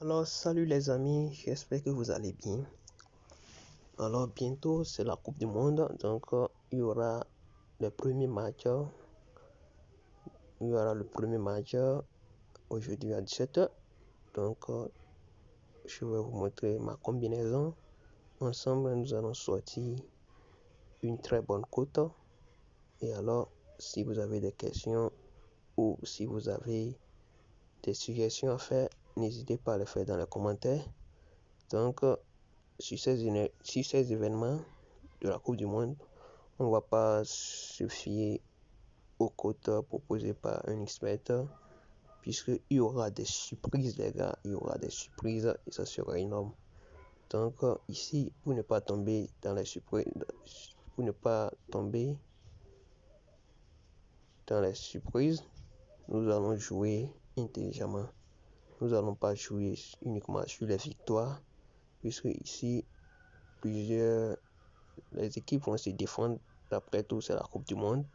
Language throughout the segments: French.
Alors, salut les amis, j'espère que vous allez bien. Alors, bientôt, c'est la Coupe du Monde, donc il y aura le premier match. Aujourd'hui à 17h. Donc, je vais vous montrer ma combinaison. Ensemble, nous allons sortir une très bonne cote. Et alors, si vous avez des questions ou si vous avez des suggestions à faire, n'hésitez pas à les faire dans les commentaires. Donc, sur ces événements de la Coupe du Monde, on ne va pas se fier aux cotes proposées par un expert, puisqu'il y aura des surprises, les gars. Il y aura des surprises et ça sera énorme. Donc, ici, pour ne pas tomber dans les surprises, nous allons jouer intelligemment. Nous n'allons pas jouer uniquement sur les victoires, puisque ici, les équipes vont se défendre. Après tout, c'est la Coupe du Monde.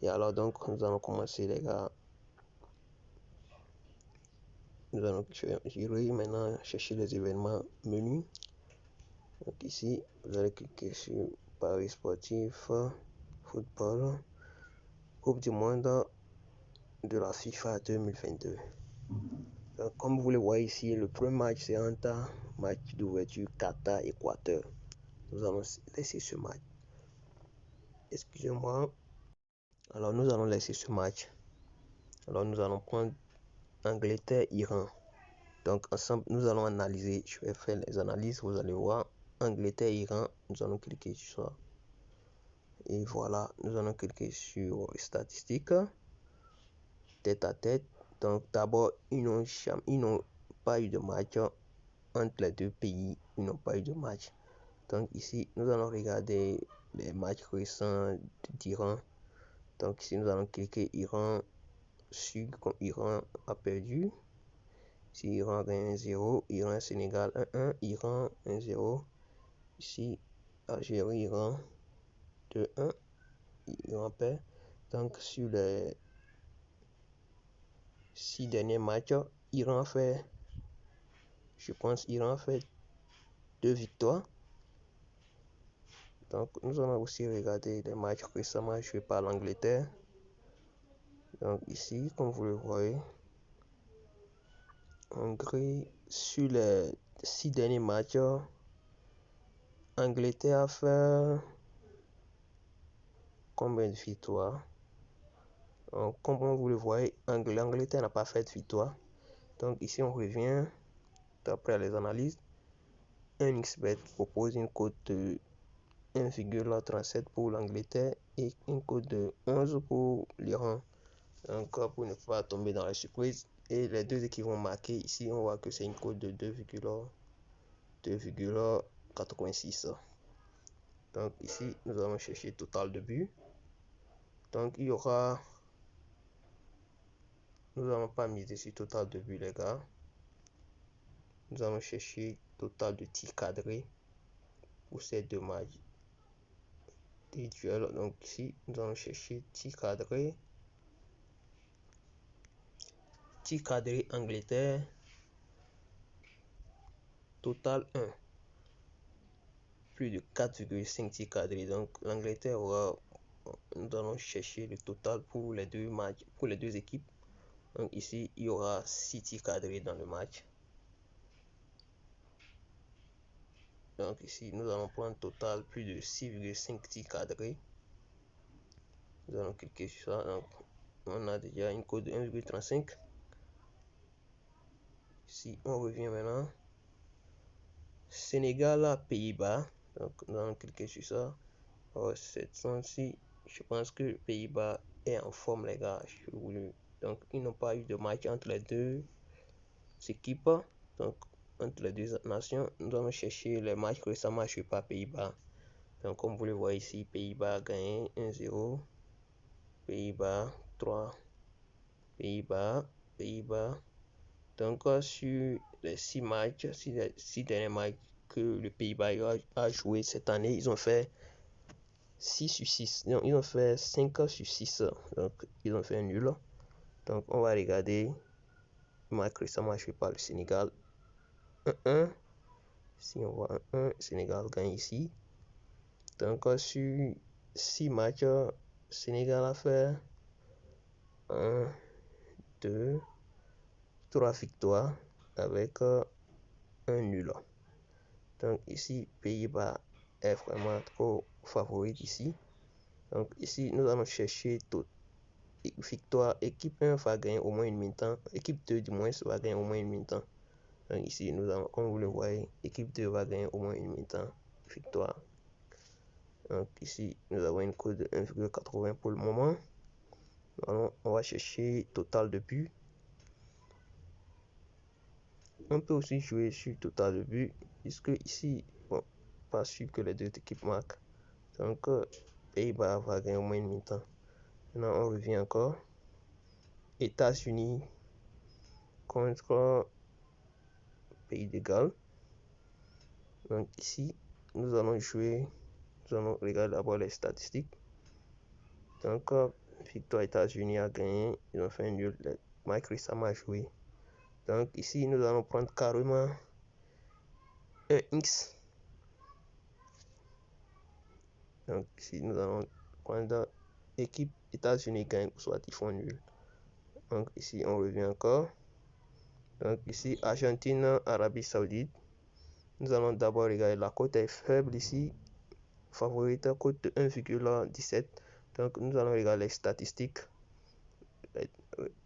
Et alors donc, nous allons commencer, les gars. J'irai maintenant chercher les événements menus. Donc ici, vous allez cliquer sur Paris sportif, football, Coupe du Monde de la FIFA 2022. Donc, comme vous le voyez ici, le premier match c'est un match d'ouverture Qatar-Équateur. Nous allons laisser ce match. Excusez-moi. Alors nous allons laisser ce match. Alors nous allons prendre Angleterre-Iran. Donc ensemble, nous allons analyser. Je vais faire les analyses. Vous allez voir Angleterre-Iran. Nous allons cliquer sur ça. Et voilà, nous allons cliquer sur statistiques, tête à tête. Donc d'abord, ils n'ont pas eu de match entre les deux pays. Ils n'ont pas eu de match. Donc ici, nous allons regarder les matchs récents d'Iran. Donc ici, nous allons cliquer Iran. Comme Iran a perdu. Si Iran gagne 1-0, Iran-Sénégal 1-1, Iran 1-0. Ici, Algérie-Iran 2-1, Iran perd. Donc, sur les 6 derniers matchs, Iran fait 2 victoires. Donc, nous allons aussi regarder les matchs récemment joués par l'Angleterre. Donc, ici, comme vous le voyez, Hongrie, sur les 6 derniers matchs, Angleterre a fait combien de victoires? Comme vous le voyez, l'Angleterre n'a pas fait de victoire. Donc ici on revient, d'après les analyses, un expert propose une cote de 1,37 pour l'Angleterre et une cote de 11 pour l'Iran. Encore pour ne pas tomber dans la surprise. Et les deux équipes vont marquer. Ici on voit que c'est une cote de 2,86. Donc ici nous allons chercher total de buts. Donc il y aura... Nous n'allons pas miser sur total de buts, les gars. Nous allons chercher total de tirs cadrés pour ces deux matchs des duels. Donc ici, nous allons chercher tir cadré Angleterre, total 1. Plus de 4,5 tirs cadrés. Donc l'Angleterre aura... Nous allons chercher le total pour les deux matchs, pour les deux équipes. Donc ici, il y aura 6 tirs cadrés dans le match. Donc ici, nous allons prendre total plus de 6,5 tirs cadrés. Nous allons cliquer sur ça. Donc, on a déjà une cote de 1,35. Si on revient maintenant, Sénégal à Pays-Bas. Donc, nous allons cliquer sur ça. Cette fois-ci, je pense que Pays-Bas est en forme, les gars. Donc, ils n'ont pas eu de match entre les deux équipes. Donc, entre les deux nations, nous allons chercher les matchs récemment joués par Pays-Bas. Donc, comme vous le voyez ici, Pays-Bas a gagné 1-0. Pays-Bas 3. Pays-Bas. Donc, sur les 6 derniers matchs que le Pays-Bas a joué cette année, ils ont fait 6 sur 6. Non, ils ont fait 5 sur 6. Donc, ils ont fait un nul. Donc, on va regarder le match récemment joué par le Sénégal. 1-1. Si on voit 1-1, Sénégal gagne ici. Donc sur 6 matchs, Sénégal a fait 1, 2, 3 victoires avec un nul. Donc ici, Pays-Bas est vraiment trop favori ici. Donc ici, nous allons chercher toute victoire. Équipe 1 va gagner au moins une mi-temps. Équipe 2 du moins va gagner au moins une mi-temps. Donc ici, nous allons, comme vous le voyez, équipe 2 va gagner au moins une mi-temps. Victoire. Donc ici, nous avons une cote de 1,80 pour le moment. Alors, on va chercher total de buts. On peut aussi jouer sur total de buts, puisque ici, bon, pas sûr que les deux équipes marquent. Donc, Pays-Bas va gagner au moins une mi-temps. Maintenant, on revient encore. États-Unis contre Pays de Galles. Donc ici, nous allons regarder d'abord les statistiques. Donc, victoire États-Unis a gagné, ils ont fait un nul. Mike Rissama a joué. Donc ici, nous allons prendre carrément un X. Donc ici, nous allons prendre équipe États-Unis gagne, soit ils font nul. Donc ici, on revient encore. Donc ici, Argentine, Arabie Saoudite. Nous allons d'abord regarder la cote est faible ici. Favorite cote de 1,17. Donc nous allons regarder les statistiques.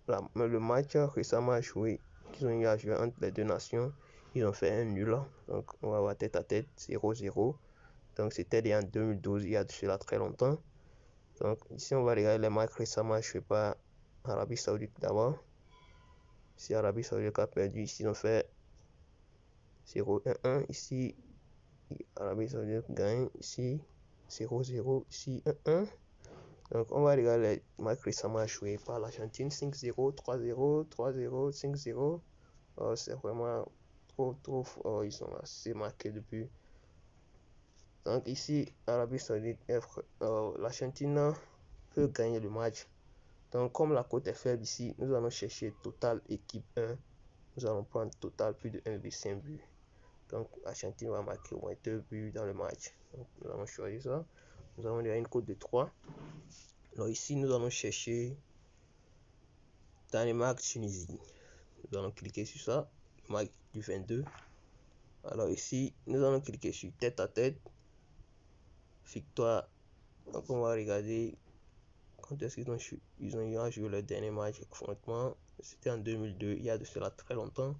Le match récemment joué, qu'ils ont eu à jouer entre les deux nations, ils ont fait un nul. Donc on va voir tête à tête 0-0. Donc c'était en 2012, il y a de cela très longtemps. Donc ici on va regarder les matchs récemment joués par Arabie Saoudite d'abord. Si Arabie Saoudite a perdu, ici ils ont fait 0-1-1. Ici Arabie Saoudite gagne, ici 0-0, ici 1-1. Donc on va regarder les matchs récemment joués par l'Argentine. 5-0, 3-0, 3-0, 5-0. C'est vraiment trop fort. Ils sont assez marqués depuis. Donc ici, Arabie Saoudite, l'Argentine peut gagner le match. Donc comme la cote est faible ici, nous allons chercher total équipe 1. Nous allons prendre total plus de 1,5 but. Donc l'Argentine va marquer au moins 2 buts dans le match. Donc nous allons choisir ça. Nous avons déjà une cote de 3. Alors ici, nous allons chercher Danemark-Tunisie. Nous allons cliquer sur ça, le match du 22. Alors ici, nous allons cliquer sur tête à tête, victoire. Donc on va regarder quand est-ce qu'ils ont eu à jouer le dernier match. Franchement, c'était en 2002, il y a de cela très longtemps.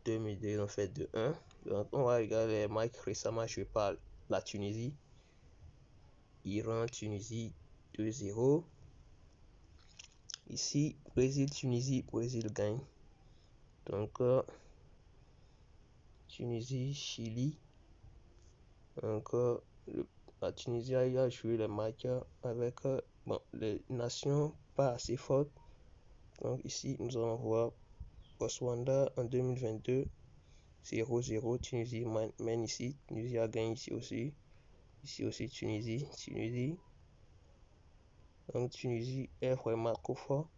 2002, ils ont fait 2-1. Donc on va regarder les matchs récemment joués par la Tunisie. Iran-Tunisie 2-0. Ici, Brésil-Tunisie, Brésil gagne. Donc, Tunisie-Chili. Donc, la Tunisie a eu à jouer les matchs avec les nations pas assez fortes. Donc, ici, nous allons voir Rwanda en 2022. 0-0. Tunisie mène ici. Tunisie a gagné ici aussi. Ici aussi, Tunisie. Donc, Tunisie est vraiment trop fort.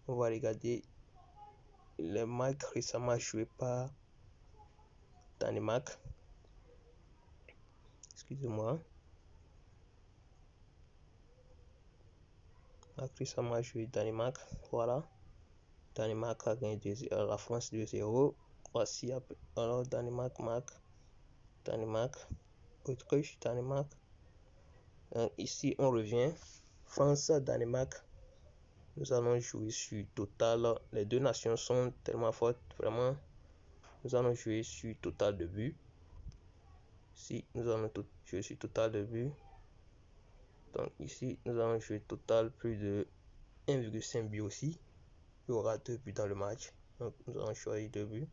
On va regarder les matchs récemment joués par Danemark. Excusez-moi. Récemment joué Danemark. Voilà. Danemark a gagné la France 2-0. Voici alors Danemark marque. Danemark. Autriche, Danemark. Donc, ici, on revient. France-Danemark. Nous allons jouer sur total. Les deux nations sont tellement fortes, vraiment. Nous allons jouer sur total de buts. Ici, nous allons jouer sur total de buts. Donc ici, nous allons jouer total plus de 1,5 buts aussi. Il y aura 2 buts dans le match. Donc nous allons choisir 2 buts.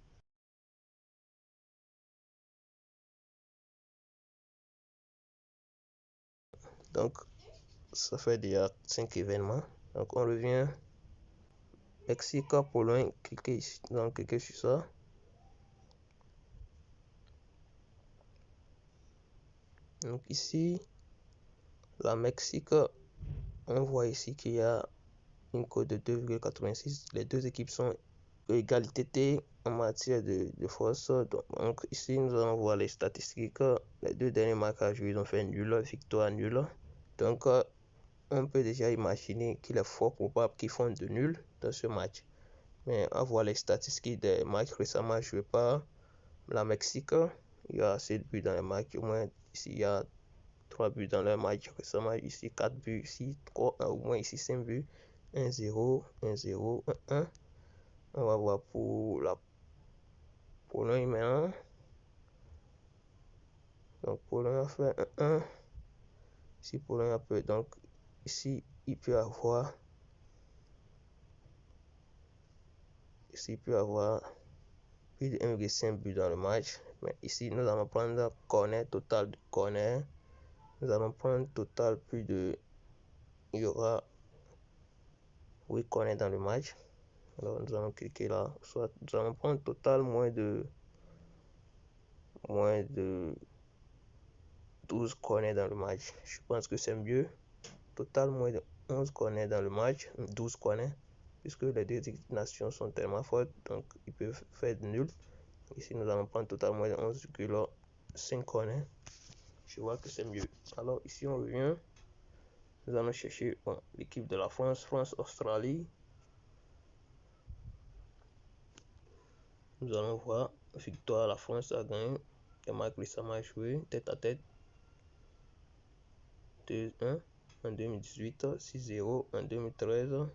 Donc ça fait déjà 5 événements. Donc on revient. Mexique, Pologne, cliquez ici. Nous allons cliquer sur ça. Donc ici, la Mexique, on voit ici qu'il y a une cote de 2,86. Les deux équipes sont égalité en matière de force. Donc ici, nous allons voir les statistiques. Les deux derniers matchs à jouer, ils ont fait nul, victoire nulle. Donc, on peut déjà imaginer qu'il est fort probable qu'ils font de nul dans ce match. Mais à voir les statistiques des matchs récemment joués par la Mexique, il y a assez de buts dans les matchs. Au moins, ici, il y a 3 buts dans le match récemment. Ici, 4 buts. Ici, 3, au moins ici, 5 buts. 1-0, 1-0, 1-1. On va voir pour la Pologne maintenant. Donc, Pologne a fait 1-1. Ici, Pologne a peu. Donc, ici, il peut avoir plus de 1,5 but dans le match. Mais ici, nous allons prendre corner, total de corner. Nous allons prendre total plus de... Il y aura 8 corners dans le match. Alors, nous allons cliquer là. Soit nous allons prendre total moins de 12 corners dans le match. Je pense que c'est mieux. Total moins de 11 corners dans le match. 12 corners. Puisque les deux nations sont tellement fortes. Donc, ils peuvent faire de nul. Ici, nous allons prendre total moins de 11,5 corners. Je vois que c'est mieux. Alors, ici, on revient. Nous allons chercher l'équipe de la France. France-Australie. Nous allons voir. Victoire, la France a gagné. Les matchs récemment joué. Tête à tête. 2-1 en 2018. 6-0 en 2013.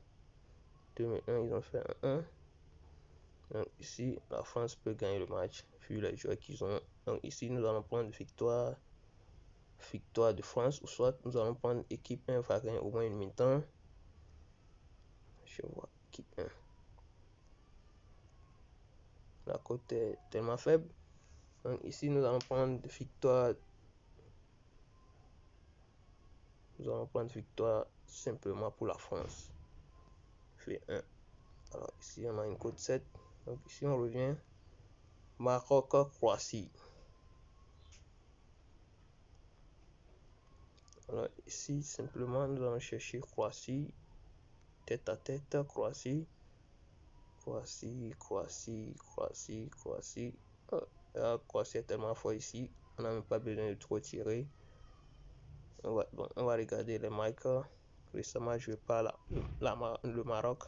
2001, ils ont fait 1-1. Donc ici, la France peut gagner le match vu les joueurs qu'ils ont. Donc ici, nous allons prendre victoire de France, ou soit nous allons prendre équipe 1 va gagner au moins une mi-temps. Je vois équipe 1. La cote est tellement faible. Donc ici, nous allons prendre victoire. Nous allons prendre victoire simplement pour la France. Fait 1. Alors ici, on a une cote 7. Donc ici, on revient. Maroc-Croatie. Alors ici, simplement, nous allons chercher Croatie. Tête à tête, Croatie. Croatie. Croatie est tellement fort ici. On n'a même pas besoin de trop tirer. On va regarder les matchs. Récemment joué par le Maroc.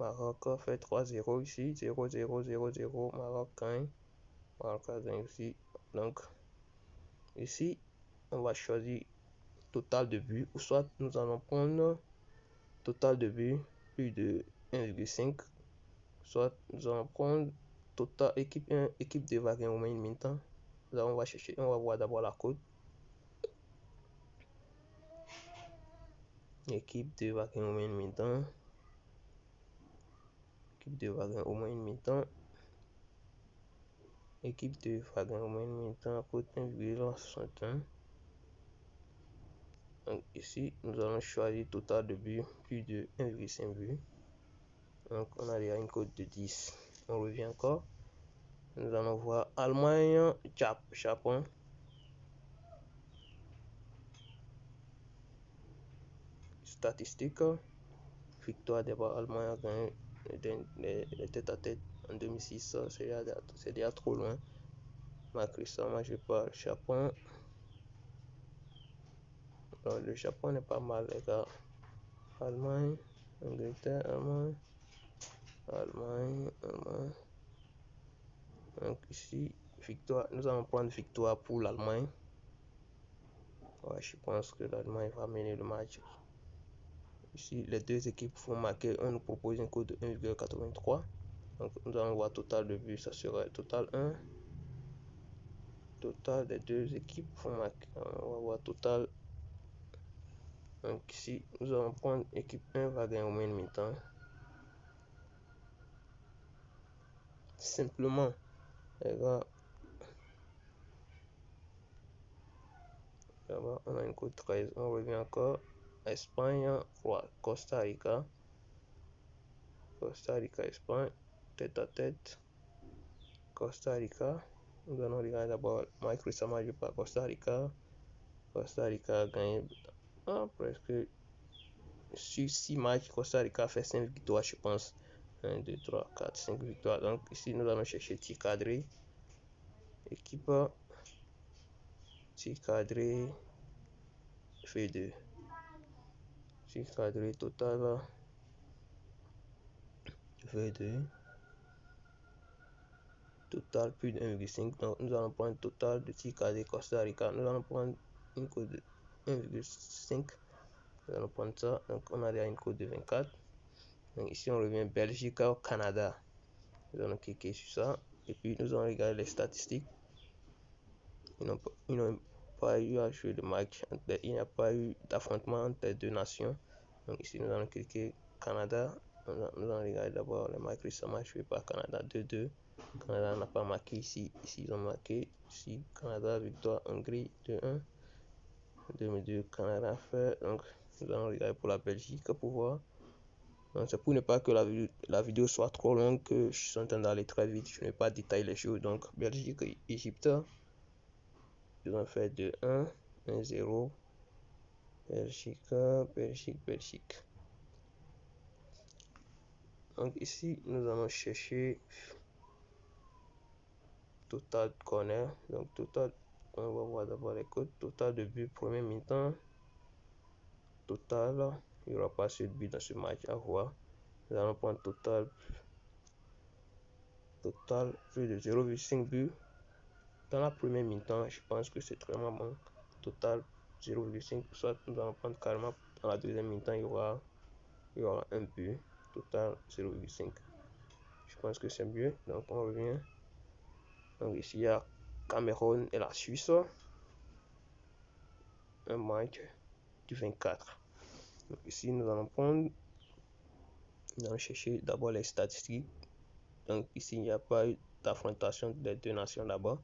Maroc fait 3-0 ici. 0-0, 0-0. Maroc gagne. Maroc a gagné aussi. Donc, ici, on va choisir total de buts. Ou soit nous allons prendre total de buts plus de 1,5. Soit nous allons prendre total équipe 1, équipe 2 va gagner au moins une mi-temps. Là, on va chercher, on va voir d'abord la cote. Équipe 2 va gagner au moins une mi-temps. Équipe 2 va gagner au moins une mi-temps. Équipe 2 va gagner au moins une mi-temps. Cote 1,61. Donc ici, nous allons choisir total de buts plus de 1,5 but. Donc on a déjà une cote de 10. On revient encore. Nous allons voir Allemagne, Japon. Statistiques. Victoire d'abord, Allemagne a gagné les tête à tête en 2006. C'est déjà trop loin. Malgré ça, moi je parle Japon. Alors, le Japon n'est pas mal, les gars. Allemagne, Angleterre, Allemagne. Donc ici, victoire. Nous allons prendre victoire pour l'Allemagne. Ouais, je pense que l'Allemagne va mener le match. Ici, les deux équipes vont marquer. On nous propose un code de 1,83. Donc nous allons voir total de buts. Ça sera total 1. Total des deux équipes vont marquer. On va voir total. Donc ici, nous allons prendre équipe 1 va gagner au moins une mi-temps. Simplement, les gars, là-bas, on a une cote 13. On revient encore. Espagne, Costa Rica. Costa Rica, Espagne. Tête à tête. Costa Rica. Nous allons regarder d'abord Mike récemment joué par Costa Rica. Costa Rica a gagné presque sur 6 matchs. Costa Rica a fait 5 victoires, je pense. 1, 2, 3, 4, 5 victoires. Donc ici, nous allons chercher tir cadré. Équipe tir cadré V2. Tir cadré total V2. Total plus de 1,5. Donc nous allons prendre total de tir cadré Costa Rica. Nous allons prendre une cote de 1,5. Nous allons prendre ça. Donc on a déjà une cote de 24. Donc ici on revient Belgique au Canada. Nous allons cliquer sur ça. Et puis nous allons regarder les statistiques. Ils n'ont pas eu à jouer de match. Il n'y a pas eu d'affrontement entre les deux nations. Donc ici nous allons cliquer Canada. Nous allons regarder d'abord les matchs récemment joués par Canada 2-2. Canada n'a pas marqué ici. Ici ils ont marqué. Ici Canada victoire Hongrie 2-1. 2002 Canada fait. Donc nous allons regarder pour la Belgique pour voir. C'est pour ne pas que la vidéo soit trop longue que je suis en train d'aller très vite. Je ne vais pas détailler les choses. Donc Belgique et Égypte. Ils ont fait 2-1. 1-0. Belgique. Donc ici nous allons chercher total corner. Donc total, on va voir d'abord les codes. Total de but premier mi-temps. Total, il n'y aura pas assez de but dans ce match à voir. Nous allons prendre total plus de 0,5 but dans la première mi-temps. Je pense que c'est vraiment bon. Total 0,5. Soit nous allons prendre carrément dans la deuxième mi-temps, il y aura un but. Total 0,5. Je pense que c'est mieux. Donc on revient. Donc ici il y a Cameroun et la Suisse. Un match du 24. Donc ici nous allons chercher d'abord les statistiques. Donc ici il n'y a pas eu d'affrontation des deux nations d'abord.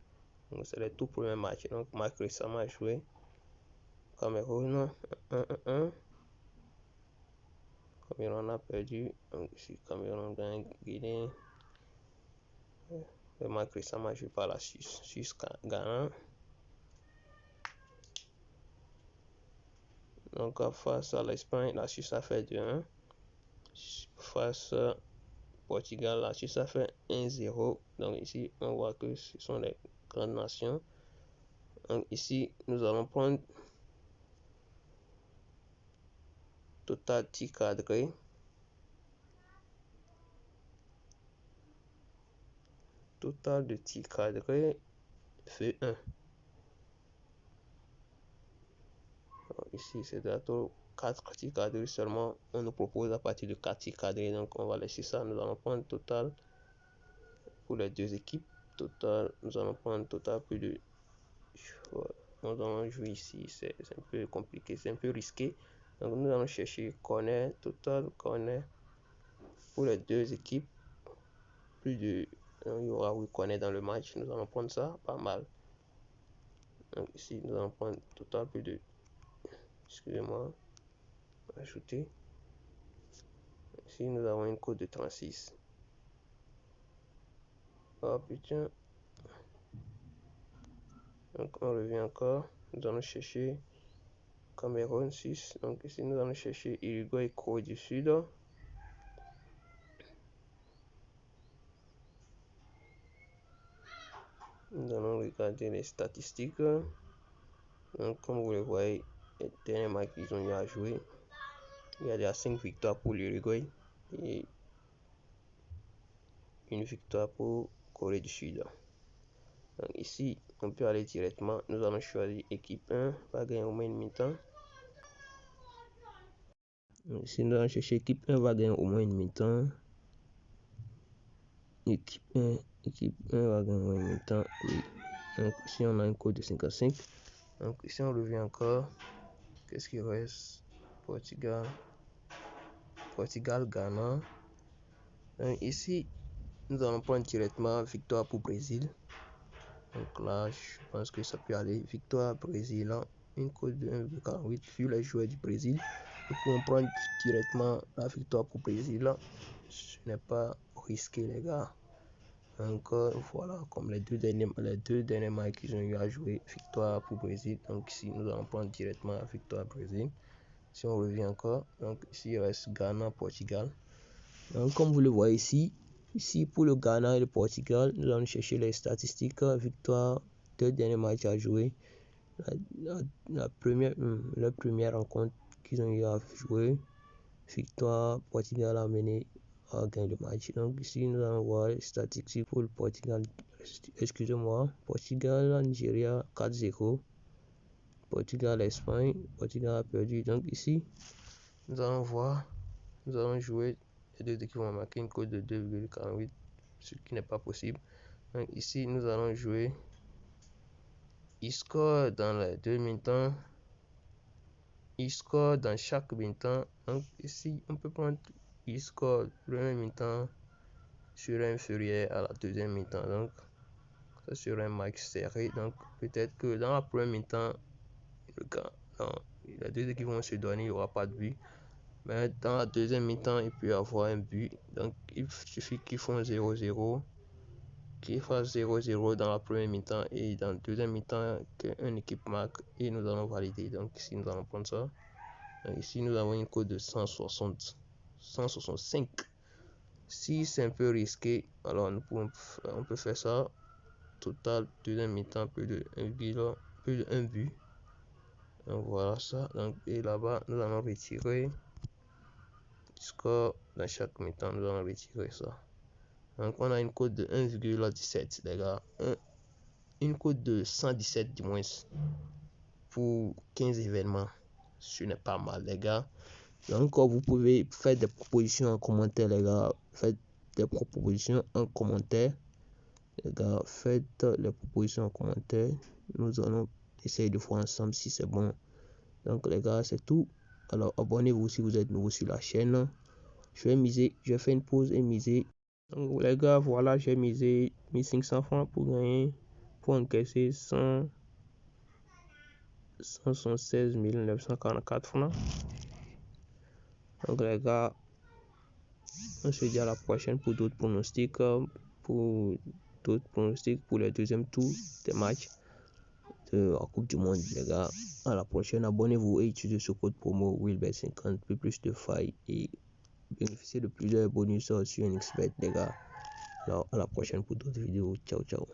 Donc c'est le tout premier match. Donc match récemment joué. Cameroun 1-1. Cameroun a perdu. Donc ici Cameroun gagne Guinée. Le match récemment joué par la Suisse. Suisse gagnant. Donc face à l'Espagne, la Suisse a fait 2-1. Face à Portugal, la Suisse a fait 1-0. Donc ici, on voit que ce sont les grandes nations. Donc ici, nous allons prendre total tir cadré. Total de tir cadré fait 1. Ici, c'est d'abord 4 tirs cadrés seulement. On nous propose à partir de 4 tirs cadrés. Donc on va laisser ça. Nous allons prendre total pour les deux équipes. Total, nous allons prendre total plus de. Nous allons jouer ici. C'est un peu compliqué, c'est un peu risqué. Donc nous allons chercher corner, total corner pour les deux équipes. Plus de. Il y aura 8 corner dans le match. Nous allons prendre ça, pas mal. Donc ici, nous allons prendre total plus de. Excusez-moi. Ajouter. Ici, nous avons une cote de 36. Oh putain. Donc on revient encore. Nous allons chercher Cameroun 6. Donc ici, nous allons chercher Uruguay et Corée du Sud. Nous allons regarder les statistiques. Donc, comme vous le voyez, les derniers matchs qu'ils ont eu à jouer, il y a déjà 5 victoires pour l'Uruguay et une victoire pour Corée du Sud. Donc ici, on peut aller directement. Nous allons choisir équipe 1, va gagner au moins une mi-temps. Ici, nous allons chercher équipe 1, va gagner au moins une mi-temps. Équipe 1 va gagner au moins une mi-temps. Oui. Donc ici, on a un code de 55. Donc ici, on revient encore. Qu'est-ce qui reste? Portugal, Ghana. Donc ici, nous allons prendre directement victoire pour Brésil. Donc là, je pense que ça peut aller. Victoire Brésil, une cote de 1,48 vu les joueurs du Brésil. Nous pouvons prendre directement la victoire pour Brésil. Ce n'est pas risqué, les gars. Donc voilà, comme les deux derniers matchs qu'ils ont eu à jouer, victoire pour Brésil. Donc ici, nous allons prendre directement la victoire Brésil. Si on revient encore, donc ici il reste Ghana, Portugal. Donc, comme vous le voyez ici pour le Ghana et le Portugal, nous allons chercher les statistiques, victoire, 2 derniers matchs à jouer. La première rencontre qu'ils ont eu à jouer, victoire, Portugal a gagné le match. Donc ici nous allons voir les statistiques pour le Portugal. Excusez-moi, Portugal, Nigeria 4-0. Portugal, Espagne, Portugal a perdu. Donc ici, nous allons voir, nous allons jouer, les deux équipes vont marquer une cote de 2,48, ce qui n'est pas possible. Donc ici, nous allons jouer. Il score dans les deux mi-temps. Il score dans chaque mi-temps. Donc ici, on peut prendre il score premier mi-temps sur inférieur à la deuxième mi-temps. Donc ça sera un match serré. Donc peut-être que dans la première mi-temps, les deux équipes vont se donner, il n'y aura pas de but. Mais dans la deuxième mi-temps, il peut y avoir un but. Donc il suffit qu'ils font 0-0. Qu'il fasse 0-0 dans la première mi-temps et dans la deuxième mi-temps qu'une équipe marque et nous allons valider. Donc ici nous allons prendre ça. Donc, ici nous avons une cote de 165. Si c'est un peu risqué, alors on peut faire ça. Total deuxième mi-temps plus de 1 but. Donc voilà ça. Donc et là-bas nous allons retirer score dans chaque mi-temps. Nous allons retirer ça. Donc on a une cote de 1,17 les gars. Une cote de 117 du moins pour 15 événements. Ce n'est pas mal les gars. Donc vous pouvez faire des propositions en commentaire les gars. Faites des propositions en commentaire. Les gars, faites les propositions en commentaire. Nous allons essayer de voir ensemble si c'est bon. Donc les gars, c'est tout. Alors abonnez-vous si vous êtes nouveau sur la chaîne. Je vais miser, je fais une pause et miser. Donc les gars, voilà, j'ai misé 1500 francs pour gagner, pour encaisser 176 944 francs. Donc les gars, on se dit à la prochaine pour d'autres pronostics, pour le deuxième tour des matchs de la Coupe du Monde les gars. À la prochaine, abonnez-vous et utilisez ce code promo WILBET50 pour plus de failles et bénéficiez de plusieurs bonus sur NXBet les gars. Alors à la prochaine pour d'autres vidéos. Ciao ciao.